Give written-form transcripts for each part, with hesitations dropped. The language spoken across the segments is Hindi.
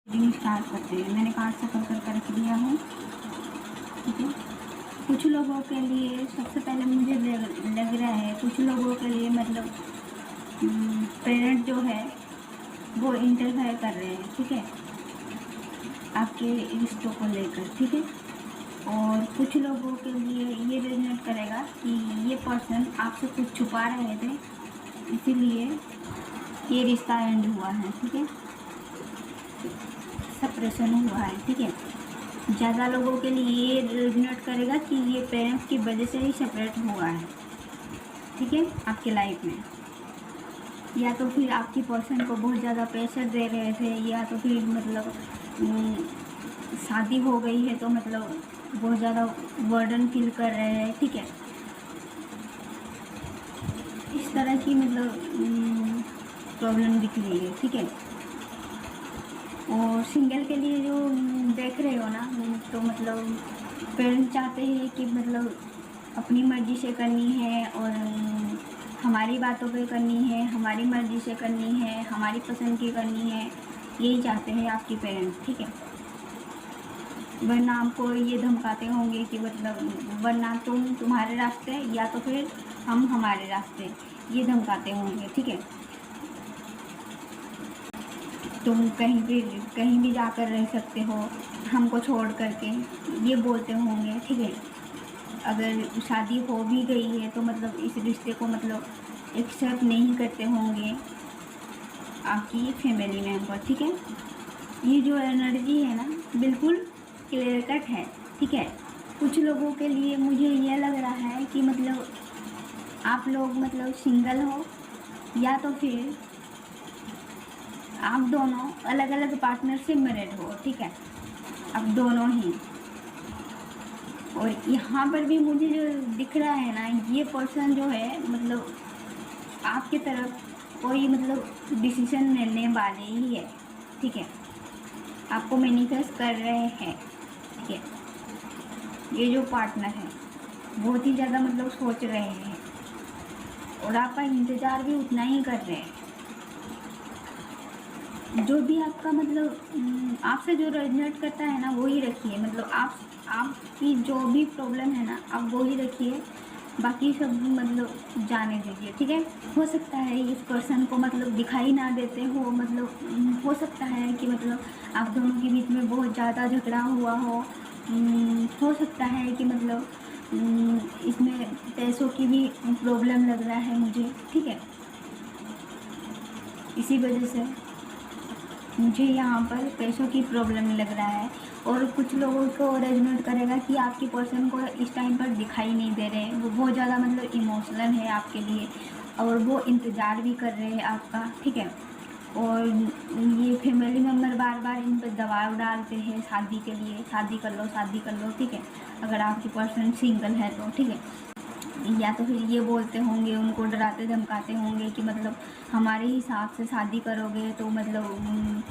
रीडिंग स्टार्ट करते हैं। मैंने कार्ड सफल कर रख दिया है, ठीक है। कुछ लोगों के लिए सबसे पहले मुझे लग रहा है कुछ लोगों के लिए मतलब पेरेंट जो है वो इंटरफेयर कर रहे हैं, ठीक है, आपके रिश्तों को लेकर, ठीक है। और कुछ लोगों के लिए ये रेजोनेट करेगा कि ये पर्सन आपसे कुछ छुपा रहे थे, इसीलिए ये रिश्ता एंड हुआ है, ठीक है, सेपरेशन हुआ है, ठीक है। ज़्यादा लोगों के लिए ये रेजोनेट करेगा कि ये पेरेंट्स की वजह से ही सेपरेट हुआ है, ठीक है, आपके लाइफ में। या तो फिर आपकी पर्सन को बहुत ज़्यादा प्रेशर दे रहे थे, या तो फिर मतलब शादी हो गई है तो मतलब बहुत ज़्यादा बर्डन फील कर रहे हैं, ठीक है। इस तरह की मतलब प्रॉब्लम दिख रही है, ठीक है। और सिंगल के लिए जो देख रहे हो ना, तो मतलब पेरेंट्स चाहते हैं कि मतलब अपनी मर्ज़ी से करनी है और हमारी बातों पे करनी है, हमारी मर्ज़ी से करनी है, हमारी पसंद की करनी है, यही चाहते हैं आपके पेरेंट्स, ठीक है। वरना आपको ये धमकाते होंगे कि मतलब वरना तुम तुम्हारे रास्ते या तो फिर हम हमारे रास्ते, ये धमकाते होंगे, ठीक है। तुम कहीं भी जाकर रह सकते हो हमको छोड़ करके, ये बोलते होंगे, ठीक है। अगर शादी हो भी गई है तो मतलब इस रिश्ते को मतलब एक्सेप्ट नहीं करते होंगे आपकी फैमिली मेम्बर, ठीक है। ये जो एनर्जी है ना बिल्कुल क्लियर कट है, ठीक है। कुछ लोगों के लिए मुझे ये लग रहा है कि मतलब आप लोग मतलब सिंगल हो या तो फिर आप दोनों अलग अलग पार्टनर से मैरिड हो, ठीक है, अब दोनों ही। और यहाँ पर भी मुझे जो दिख रहा है ना, ये पर्सन जो है मतलब आपकी तरफ कोई मतलब डिसीजन लेने वाले ही है, ठीक है, आपको मैनिफेस्ट कर रहे हैं, ठीक है। ये जो पार्टनर है बहुत ही ज़्यादा मतलब सोच रहे हैं और आपका इंतज़ार भी उतना ही कर रहे हैं। जो भी आपका मतलब आपसे जो रेजोनेट करता है ना वो ही रखिए, मतलब आपकी जो भी प्रॉब्लम है ना आप वो ही रखिए, बाकी सब मतलब जाने दीजिए, ठीक है। हो सकता है इस पर्सन को मतलब दिखाई ना देते हो, मतलब हो सकता है कि मतलब आप दोनों के बीच में बहुत ज़्यादा झगड़ा हुआ हो सकता है कि मतलब इसमें पैसों की भी प्रॉब्लम लग रहा है मुझे, ठीक है। इसी वजह से मुझे यहाँ पर पैसों की प्रॉब्लम लग रहा है। और कुछ लोगों को रेजोनेट करेगा कि आपकी पर्सन को इस टाइम पर दिखाई नहीं दे रहे, वो बहुत ज़्यादा मतलब इमोशनल है आपके लिए और वो इंतज़ार भी कर रहे हैं आपका, ठीक है। और ये फैमिली मेम्बर बार बार इन पर दबाव डालते हैं शादी के लिए, शादी कर लो, ठीक है, अगर आपकी पर्सन सिंगल है तो, ठीक है। या तो फिर ये बोलते होंगे, उनको डराते धमकाते होंगे कि मतलब हमारे हिसाब से शादी करोगे तो मतलब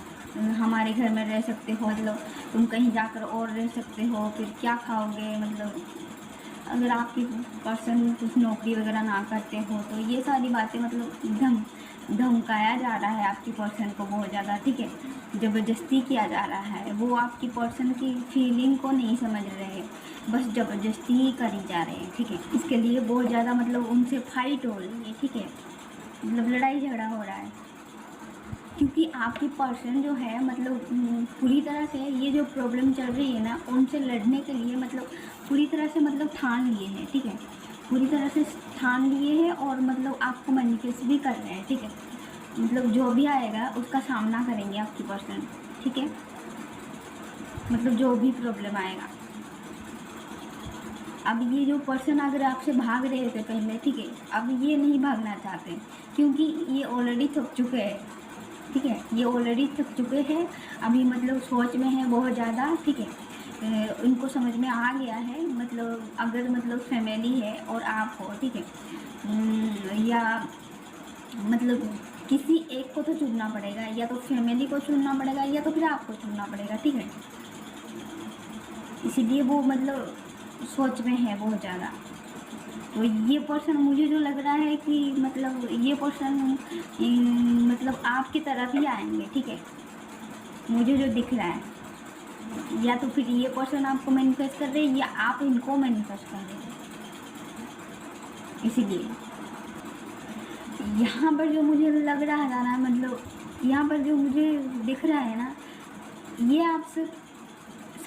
हमारे घर में रह सकते हो, मतलब तुम कहीं जाकर और रह सकते हो, फिर क्या खाओगे, मतलब अगर आपकी पर्सन कुछ नौकरी वगैरह ना करते हो तो ये सारी बातें मतलब धमकाया जा रहा है आपकी पर्सन को बहुत ज़्यादा, ठीक है। ज़बरदस्ती किया जा रहा है, वो आपकी पर्सन की फीलिंग को नहीं समझ रहे, बस ज़बरदस्ती ही करी जा रहे हैं, ठीक है। इसके लिए बहुत ज़्यादा मतलब उनसे फाइट हो रही है, ठीक है, मतलब लड़ाई झगड़ा हो रहा है, क्योंकि आपकी पर्सन जो है मतलब पूरी तरह से ये जो प्रॉब्लम चल रही है ना उनसे लड़ने के लिए मतलब पूरी तरह से मतलब ठान लिए हैं, ठीक है, पूरी तरह से ठान लिए हैं और मतलब आपको मैनिफेस्ट भी कर रहे हैं, ठीक है। मतलब जो भी आएगा उसका सामना करेंगे आपकी पर्सन, ठीक है, मतलब जो भी प्रॉब्लम आएगा। अब ये जो पर्सन अगर आपसे भाग रहे थे पहले, ठीक है, अब ये नहीं भागना चाहते क्योंकि ये ऑलरेडी थक चुके हैं, ठीक है, ये ऑलरेडी थक चुके हैं, अभी मतलब सोच में है बहुत ज़्यादा, ठीक है। इनको समझ में आ गया है मतलब अगर मतलब फैमिली है और आप हो, ठीक है, या मतलब किसी एक को तो चुनना पड़ेगा, या तो फैमिली को चुनना पड़ेगा या तो फिर आपको चुनना पड़ेगा, ठीक है। इसीलिए वो मतलब सोच में है बहुत ज़्यादा। तो ये पर्सन मुझे जो लग रहा है कि मतलब ये पर्सन मतलब आपकी तरफ ही आएंगे, ठीक है, मुझे जो दिख रहा है, या तो फिर ये पर्सन आपको मैनिफेस्ट कर रहे हैं या आप इनको मैनिफेस्ट कर रहे हैं। इसीलिए यहाँ पर जो मुझे लग रहा था ना, मतलब यहाँ पर जो मुझे दिख रहा है ना, ये आपसे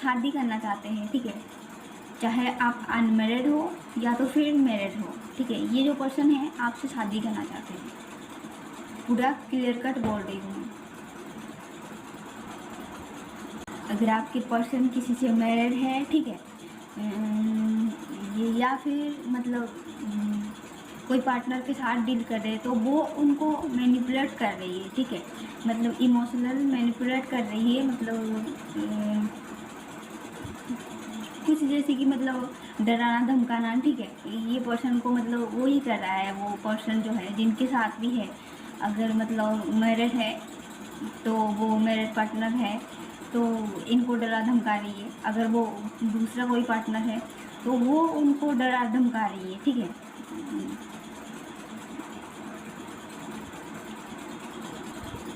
शादी करना चाहते हैं, ठीक है। चाहे आप अनमेरिड हो या तो फिर मैरिड हो, ठीक है। ये जो पर्सन है आपसे शादी करना चाहते हैं, पूरा क्लियर कट बोल रही हूँ। अगर आपके पर्सन किसी से मैरिड है, ठीक है, ये या फिर मतलब कोई पार्टनर के साथ डील कर रहे हैं, तो वो उनको मैनिपुलेट कर रही है, ठीक है। मतलब इमोशनल मैनिपुलेट कर रही है, मतलब कुछ जैसे कि मतलब डराना धमकाना, ठीक है। ये पर्सन को मतलब वो ही कर रहा है, वो पर्सन जो है जिनके साथ भी है, अगर मतलब मैरिड है तो वो मैरिड पार्टनर है तो इनको डरा धमका रही है। अगर वो दूसरा कोई पार्टनर है तो वो उनको डरा धमका रही है, ठीक है।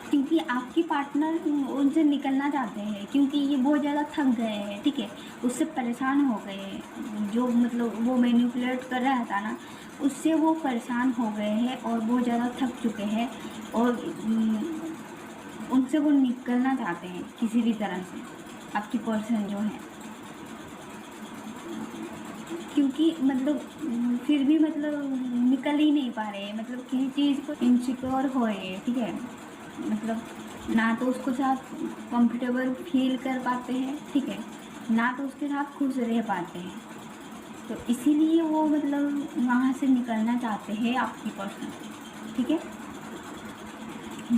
क्योंकि आपकी पार्टनर उनसे निकलना चाहते हैं, क्योंकि ये बहुत ज़्यादा थक गए हैं, ठीक है। उससे परेशान हो गए हैं, जो मतलब वो मैनिपुलेट कर रहा था ना, उससे वो परेशान हो गए हैं और बहुत ज़्यादा थक चुके हैं, और उनसे वो निकलना चाहते हैं किसी भी तरह से, आपकी पर्सन जो है। क्योंकि मतलब फिर भी मतलब निकल ही नहीं पा रहे हैं, मतलब किसी चीज़ को इनसिक्योर हो रहे हैं, ठीक है। मतलब ना तो उसके साथ कंफर्टेबल फील कर पाते हैं, ठीक है, ना तो उसके साथ खुश रह पाते हैं। तो इसीलिए वो मतलब वहाँ से निकलना चाहते हैं आपकी पर्सन, ठीक है।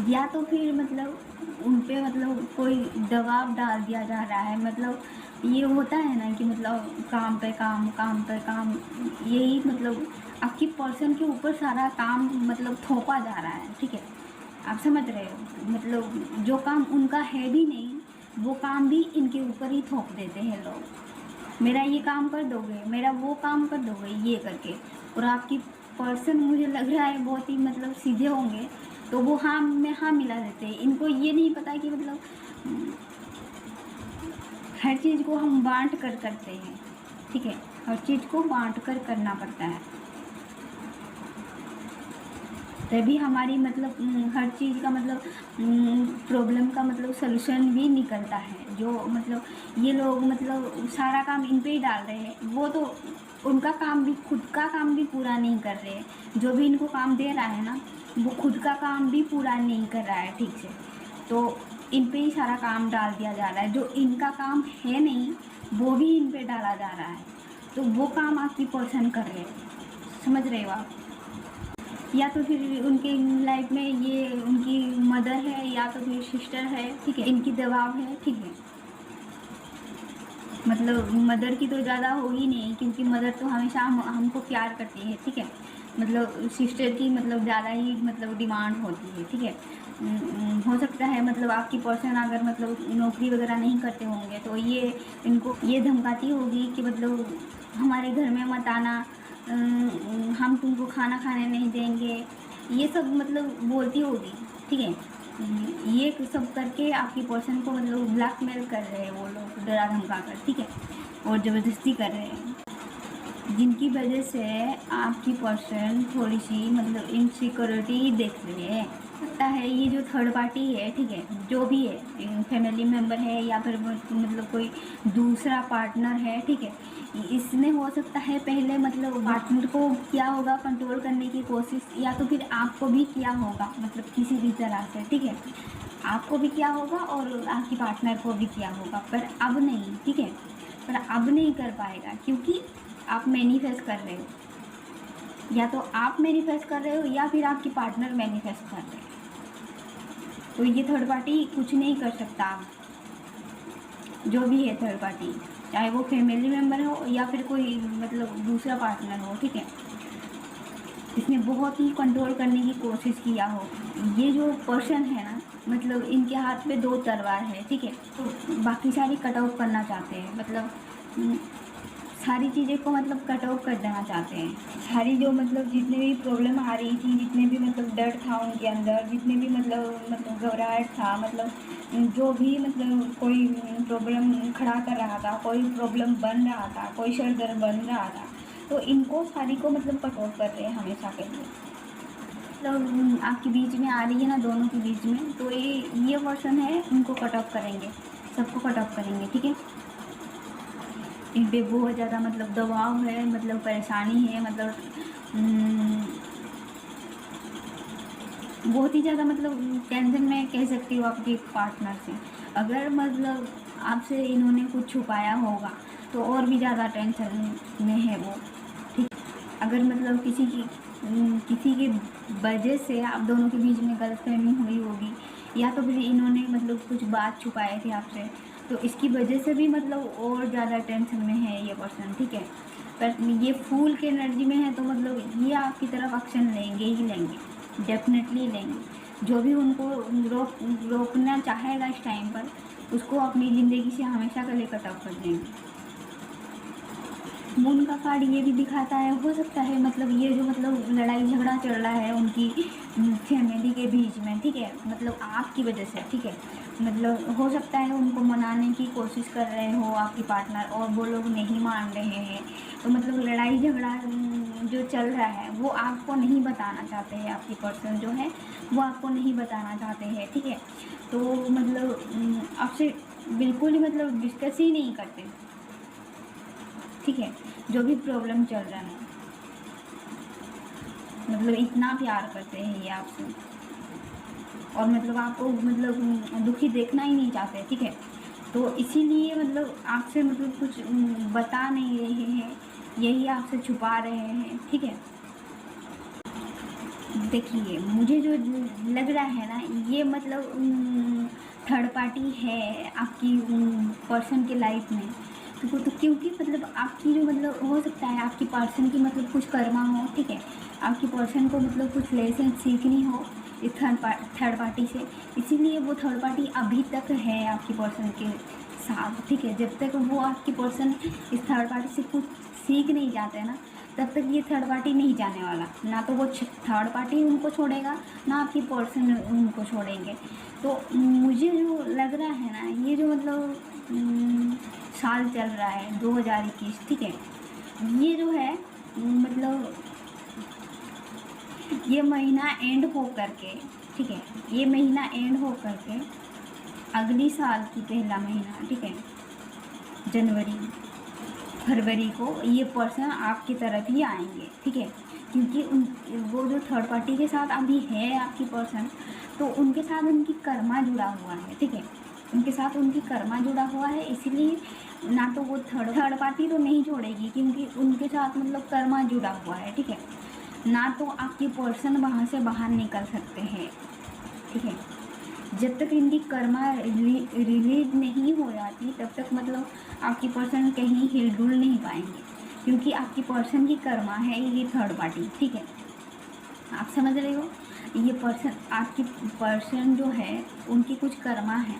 या तो फिर मतलब उन पे मतलब कोई दबाव डाल दिया जा रहा है, मतलब ये होता है ना कि मतलब काम पे काम, काम पे काम, यही मतलब आपकी पर्सन के ऊपर सारा काम मतलब थोपा जा रहा है, ठीक है। आप समझ रहे हो, मतलब जो काम उनका है भी नहीं, वो काम भी इनके ऊपर ही थोप देते हैं लोग। मेरा ये काम कर दोगे, मेरा वो काम कर दोगे, ये करके। और आपकी पर्सन मुझे लग रहा है बहुत ही मतलब सीधे होंगे, तो वो हाँ में हाँ मिला देते हैं। इनको ये नहीं पता कि मतलब हर चीज़ को हम बांट कर करते हैं, ठीक है। हर चीज़ को बांट कर करना पड़ता है, तभी हमारी मतलब हर चीज़ का मतलब प्रॉब्लम का मतलब सलूशन भी निकलता है। जो मतलब ये लोग मतलब सारा काम इन पे ही डाल रहे हैं, वो तो उनका काम भी, खुद का काम भी पूरा नहीं कर रहे हैं। जो भी इनको काम दे रहा है ना, वो खुद का काम भी पूरा नहीं कर रहा है ठीक से, तो इन पे ही सारा काम डाल दिया जा रहा है। जो इनका काम है नहीं, वो भी इन पे डाला जा रहा है, तो वो काम आपकी पर्सन कर रहे हैं। समझ रहे हो आप? या तो फिर उनके लाइफ में ये उनकी मदर है या तो फिर सिस्टर है, ठीक है, इनकी दबाव है, ठीक है। मतलब मदर की तो ज़्यादा हो ही नहीं, क्योंकि मदर तो हमेशा हमको प्यार करती है, ठीक है। मतलब सिस्टर की मतलब ज़्यादा ही मतलब डिमांड होती है, ठीक है। हो सकता है मतलब आपकी पर्सन अगर मतलब नौकरी वगैरह नहीं करते होंगे, तो ये इनको ये धमकाती होगी कि मतलब हमारे घर में मत आना, हम तुमको खाना खाने नहीं देंगे, ये सब मतलब बोलती होगी, ठीक है। ये सब करके आपकी पर्सन को मतलब ब्लैकमेल कर रहे हैं वो लोग, डरा धमका कर, ठीक है, और ज़बरदस्ती कर रहे हैं, जिनकी वजह से आपकी पर्सन थोड़ी सी मतलब इनसिक्योरिटी देख रही है। लगता है ये जो थर्ड पार्टी है, ठीक है, जो भी है, फैमिली मेम्बर है या फिर मतलब कोई दूसरा पार्टनर है, ठीक है, इसने हो सकता है पहले मतलब पार्टनर को किया होगा कंट्रोल करने की कोशिश, या तो फिर आपको भी किया होगा, मतलब किसी भी तरह से, ठीक है, आपको भी किया होगा और आपकी पार्टनर को भी किया होगा, पर अब नहीं, ठीक है, पर अब नहीं कर पाएगा, क्योंकि आप मैनिफेस्ट कर रहे हो, या तो आप मैनिफेस्ट कर रहे हो या फिर आपकी पार्टनर मैनिफेस्ट कर रहे हो। तो ये थर्ड पार्टी कुछ नहीं कर सकता। जो भी है थर्ड पार्टी, चाहे वो फैमिली मेम्बर हो या फिर कोई मतलब दूसरा पार्टनर हो, ठीक है, इसने बहुत ही कंट्रोल करने की कोशिश किया हो। ये जो पर्सन है ना, मतलब इनके हाथ में दो तलवार है, ठीक है, तो बाकी सारी कट ऑफ करना चाहते हैं, मतलब सारी चीज़ें को मतलब कट ऑफ कर देना चाहते हैं। सारी जो मतलब जितने भी प्रॉब्लम आ रही थी, जितने भी मतलब डर था उनके अंदर, जितने भी मतलब घबराहट था, मतलब जो भी मतलब कोई प्रॉब्लम खड़ा कर रहा था, कोई प्रॉब्लम बन रहा था, कोई सर दर्द बन रहा था, तो इनको सारी को मतलब कट ऑफ कर रहे हैं हमेशा के लिए। मतलब आपके बीच में आ रही है ना, दोनों के बीच में, तो ये पर्सन है, उनको कट ऑफ करेंगे, सबको कट ऑफ करेंगे, ठीक है। इन पे बहुत ज़्यादा मतलब दबाव है, मतलब परेशानी है, मतलब बहुत ही ज़्यादा मतलब टेंशन में कह सकती हूँ आपके पार्टनर से। अगर मतलब आपसे इन्होंने कुछ छुपाया होगा तो और भी ज़्यादा टेंशन में है वो, ठीक। अगर मतलब किसी की वजह से आप दोनों के बीच में गलतफहमी हुई होगी, या तो फिर इन्होंने मतलब कुछ बात छुपाए थे आपसे, तो इसकी वजह से भी मतलब और ज़्यादा टेंशन में है ये पर्सन, ठीक है। पर ये फूल के एनर्जी में है, तो मतलब ये आपकी तरफ एक्शन लेंगे ही लेंगे, डेफिनेटली लेंगे। जो भी उनको रोकना चाहेगा इस टाइम पर, उसको अपनी ज़िंदगी से हमेशा के लिए कट ऑफ कर देंगे। मून का कार्ड ये भी दिखाता है, हो सकता है मतलब ये जो मतलब लड़ाई झगड़ा चल रहा है उनकी फैमिली के बीच में, ठीक है, मतलब आपकी वजह से, ठीक है, मतलब हो सकता है उनको मनाने की कोशिश कर रहे हो आपकी पार्टनर, और वो लोग नहीं मान रहे हैं, तो मतलब लड़ाई झगड़ा जो चल रहा है वो आपको नहीं बताना चाहते हैं, आपकी पर्सन जो है वो आपको नहीं बताना चाहते हैं, ठीक है। तो मतलब आपसे बिल्कुल ही मतलब डिस्कस ही नहीं करते, ठीक है, जो भी प्रॉब्लम चल रहा है। मतलब इतना प्यार करते हैं ये आपसे, और मतलब आपको मतलब दुखी देखना ही नहीं चाहते, ठीक है। तो इसीलिए मतलब आपसे मतलब कुछ बता नहीं रहे हैं, यही आपसे छुपा रहे हैं, ठीक है। देखिए मुझे जो लग रहा है ना, ये मतलब थर्ड पार्टी है आपकी पर्सन के लाइफ में। तो क्योंकि मतलब आपकी जो मतलब हो सकता है आपकी पर्सन की मतलब कुछ कर्मा हो, ठीक है, आपकी पर्सन को मतलब कुछ लेसन सीखनी हो इस थर्ड पार्टी से, इसीलिए वो थर्ड पार्टी अभी तक है आपकी पर्सन के साथ, ठीक है। जब तक वो आपकी पर्सन इस थर्ड पार्टी से कुछ सीख नहीं जाते ना, तब तक ये थर्ड पार्टी नहीं जाने वाला, ना तो वो थर्ड पार्टी उनको छोड़ेगा, ना आपकी पर्सन उनको छोड़ेंगे। तो मुझे जो लग रहा है ना, ये जो मतलब साल चल रहा है 2021, ठीक है, ये जो है मतलब ये महीना एंड हो करके, ठीक है, ये महीना एंड हो करके अगली साल की पहला महीना, ठीक है, जनवरी फरवरी को ये पर्सन आपकी तरफ ही आएंगे, ठीक है। क्योंकि वो जो थर्ड पार्टी के साथ अभी है आपकी पर्सन, तो उनके साथ उनकी कर्मा जुड़ा हुआ है, ठीक है, उनके साथ उनकी कर्मा जुड़ा हुआ है, इसीलिए ना तो वो थर्ड पार्टी तो नहीं छोड़ेगी, क्योंकि उनके साथ मतलब कर्मा जुड़ा हुआ है, ठीक है। ना तो आपकी पर्सन वहाँ से बाहर निकल सकते हैं, ठीक है। जब तक इनकी कर्मा रिलीज नहीं हो जाती, तब तक मतलब आपकी पर्सन कहीं हिलडुल नहीं पाएंगे, क्योंकि आपकी पर्सन की कर्मा है ये थर्ड पार्टी, ठीक है। आप समझ रहे हो, ये पर्सन आपकी पर्सन जो है उनकी कुछ कर्मा है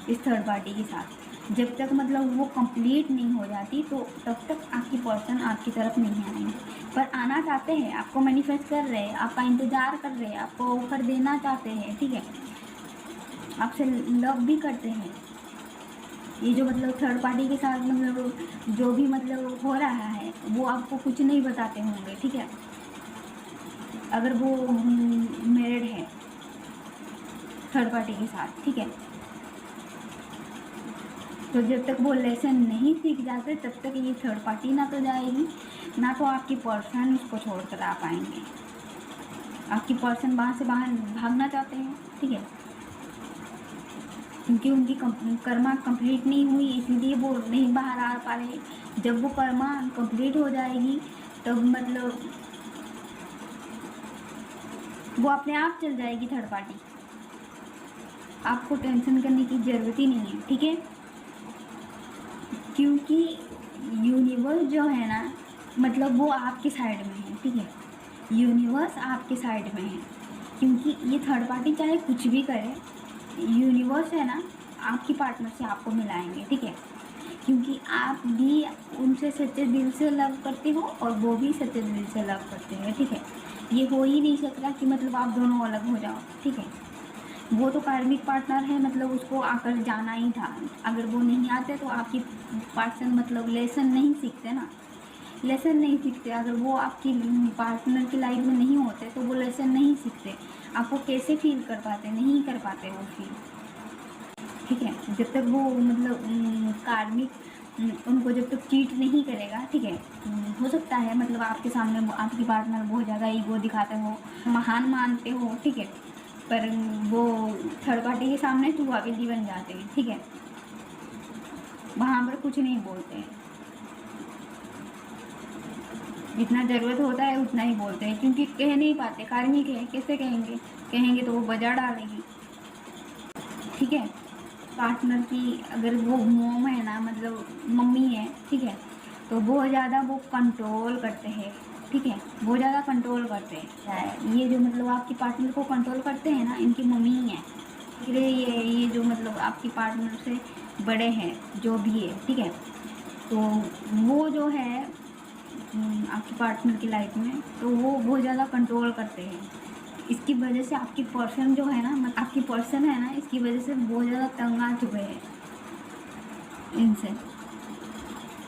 इस थर्ड पार्टी के साथ। जब तक मतलब वो कंप्लीट नहीं हो जाती, तो तब तक आपकी पर्सन आपकी तरफ नहीं आएंगे। पर आना चाहते हैं, आपको मैनिफेस्ट कर रहे हैं, आपका इंतज़ार कर रहे हैं, आपको ऑफर देना चाहते हैं, ठीक है, आपसे लव भी करते हैं। ये जो मतलब थर्ड पार्टी के साथ मतलब जो भी मतलब हो रहा है, वो आपको कुछ नहीं बताते होंगे, ठीक है, अगर वो मैरिड है थर्ड पार्टी के साथ, ठीक है। तो जब तक वो लेसन नहीं सीख जाते, तब तक ये थर्ड पार्टी ना तो जाएगी, ना तो आपकी पर्सन उसको छोड़ कर आ पाएंगे। आपकी पर्सन वहाँ से बाहर भागना चाहते हैं, ठीक है, क्योंकि उनकी कर्मा कंप्लीट नहीं हुई, इसलिए वो नहीं बाहर आ पा रहे। जब वो कर्मा कंप्लीट हो जाएगी, तब मतलब वो अपने आप चल जाएगी थर्ड पार्टी, आपको टेंशन करने की ज़रूरत ही नहीं है, ठीक है। क्योंकि यूनिवर्स जो है ना, मतलब वो आपके साइड में है, ठीक है, यूनिवर्स आपके साइड में है। क्योंकि ये थर्ड पार्टी चाहे कुछ भी करे, यूनिवर्स है ना आपकी पार्टनर से आपको मिलाएंगे, ठीक है। क्योंकि आप भी उनसे सच्चे दिल से लव करते हो और वो भी सच्चे दिल से लव करते हैं, ठीक है। ये हो ही नहीं सकता कि मतलब आप दोनों अलग हो जाओ, ठीक है। वो तो कार्मिक पार्टनर है, मतलब उसको आकर जाना ही था। अगर वो नहीं आते तो आपकी पर्सन मतलब लेसन नहीं सीखते ना, लेसन नहीं सीखते। अगर वो आपकी पार्टनर की लाइफ में नहीं होते तो वो लेसन नहीं सीखते। आपको कैसे फील कर पाते, नहीं कर पाते वो फील, ठीक है। जब तक वो मतलब कार्मिक उनको जब तक चीट नहीं करेगा, ठीक है। हो सकता है मतलब आपके सामने आपकी पार्टनर बहुत ज़्यादा ईगो दिखाते हो, महान मानते हो, ठीक है, पर वो थर्ड पार्टी के सामने टू हवेली बन जाते हैं, ठीक है। वहाँ पर कुछ नहीं बोलते हैं, जितना ज़रूरत होता है उतना ही बोलते हैं, क्योंकि कह नहीं पाते, कार्मिक है, कैसे कहेंगे, कहेंगे तो वो बजा डालेगी, ठीक है। पार्टनर की अगर वो मोम है ना, मतलब मम्मी है, ठीक है, तो बहुत ज़्यादा वो कंट्रोल करते हैं, ठीक है, बहुत ज़्यादा कंट्रोल करते हैं। ये जो मतलब आपकी पार्टनर को कंट्रोल करते हैं ना, इनकी मम्मी ही है। इसलिए ये जो मतलब आपकी पार्टनर से बड़े हैं, जो भी है, ठीक है, तो वो जो है आपकी पार्टनर की लाइफ में, तो वो बहुत ज़्यादा कंट्रोल करते हैं। इसकी वजह से आपकी पर्सन जो है ना, मतलब आपकी पर्सन है ना, इसकी वजह से बहुत ज़्यादा तंग आ चुके हैं इनसे।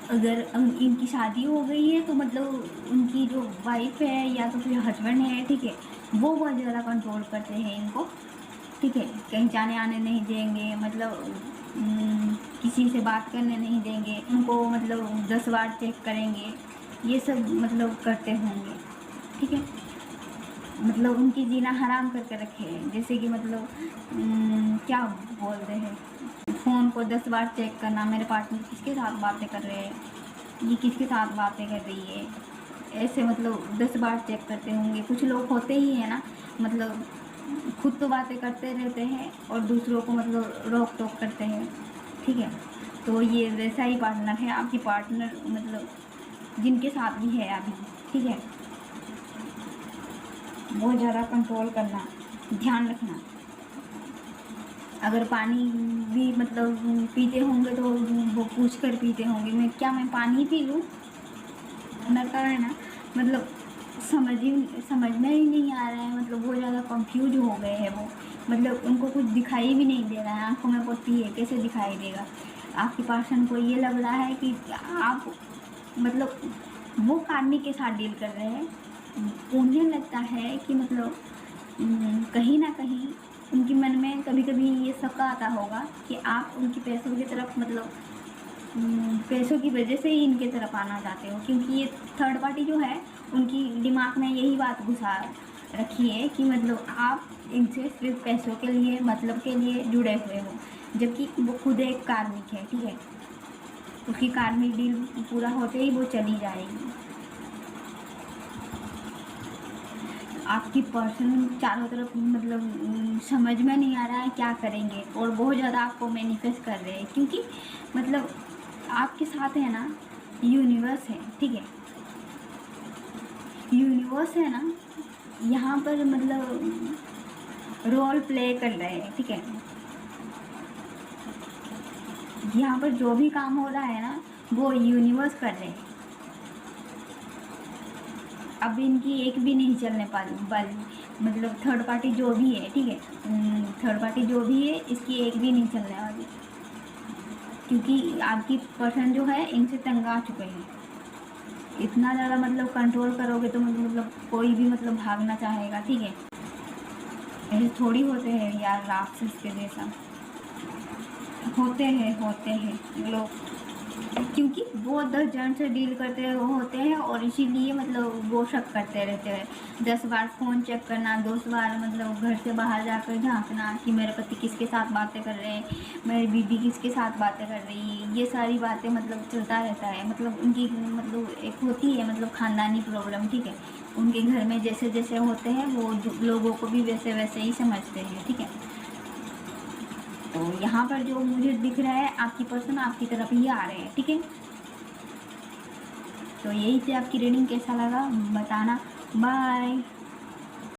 अगर इनकी शादी हो गई है तो मतलब उनकी जो वाइफ है या तो फिर हस्बैंड है, ठीक है, वो बहुत ज़्यादा कंट्रोल करते हैं इनको, ठीक है। कहीं जाने आने नहीं देंगे, मतलब किसी से बात करने नहीं देंगे उनको, मतलब 10 बार चेक करेंगे, ये सब मतलब करते होंगे, ठीक है। मतलब उनकी जीना हराम करके रखे हैं, जैसे कि मतलब क्या बोलते हैं, फ़ोन को 10 बार चेक करना, मेरे पार्टनर किसके साथ बातें कर रहे हैं, ये किसके साथ बातें कर रही है, ऐसे मतलब 10 बार चेक करते होंगे। कुछ लोग होते ही हैं ना, मतलब खुद तो बातें करते रहते हैं और दूसरों को मतलब रोक टोक करते हैं, ठीक है। तो ये वैसा ही पार्टनर है आपकी पार्टनर, मतलब जिनके साथ भी है अभी, ठीक है। बहुत ज़्यादा कंट्रोल करना, ध्यान रखना। अगर पानी भी मतलब पीते होंगे तो वो पूछ कर पीते होंगे, मैं पानी पी लूँ, ना है ना, मतलब समझ में ही नहीं आ रहा है, मतलब बहुत ज़्यादा कंफ्यूज हो गए हैं वो, मतलब उनको कुछ दिखाई भी नहीं दे रहा है, आंखों में पट्टी है, कैसे दिखाई देगा। आपकी पर्सन को ये लग रहा है कि आप मतलब वो कार्मिक के साथ डील कर रहे हैं, उन्हें लगता है कि मतलब कहीं ना कहीं उनके मन में कभी कभी ये शक आता होगा कि आप उनकी पैसों की तरफ मतलब पैसों की वजह से ही इनके तरफ आना चाहते हो, क्योंकि ये थर्ड पार्टी जो है उनकी दिमाग में यही बात घुसा रखी है कि मतलब आप इनसे सिर्फ पैसों के लिए, मतलब के लिए जुड़े हुए हो, जबकि वो खुद एक कार्मिक है, ठीक है। उसकी कार्मिक डील पूरा होते ही वो चली जाएगी। आपकी पर्सन चारों तरफ मतलब समझ में नहीं आ रहा है क्या करेंगे, और बहुत ज़्यादा आपको मैनिफेस्ट कर रहे हैं, क्योंकि मतलब आपके साथ है ना यूनिवर्स है, ठीक है। यूनिवर्स है ना, यहाँ पर मतलब रोल प्ले कर रहे हैं, ठीक है। यहाँ पर जो भी काम हो रहा है ना, वो यूनिवर्स कर रहे हैं। अब इनकी एक भी नहीं चलने वाली, मतलब थर्ड पार्टी जो भी है, ठीक है, थर्ड पार्टी जो भी है इसकी एक भी नहीं चलने वाली, क्योंकि आपकी पर्सन जो है इनसे तंग आ चुके हैं। इतना ज़्यादा मतलब कंट्रोल करोगे तो मतलब कोई भी मतलब भागना चाहेगा, ठीक है। ऐसे थोड़ी होते हैं यार, राक्षस के जैसा होते हैं लोग, क्योंकि वो 10 जन से डील करते होते हैं, और इसीलिए मतलब वो शक करते रहते हैं। 10 बार फ़ोन चेक करना, 10 बार मतलब घर से बाहर जाकर झांकना कि मेरे पति किसके साथ बातें कर रहे हैं, मेरी बीबी किसके साथ बातें कर रही है, ये सारी बातें मतलब चलता रहता है। मतलब उनकी मतलब एक होती है मतलब ख़ानदानी प्रॉब्लम, ठीक है। उनके घर में जैसे जैसे होते हैं वो लोगों को भी वैसे वैसे ही समझते हैं, ठीक है। तो यहाँ पर जो मुझे दिख रहा है, आपकी पर्सन आपकी तरफ ही आ रहे हैं, ठीक है। तो यही से आपकी रीडिंग कैसा लगा बताना। बाय।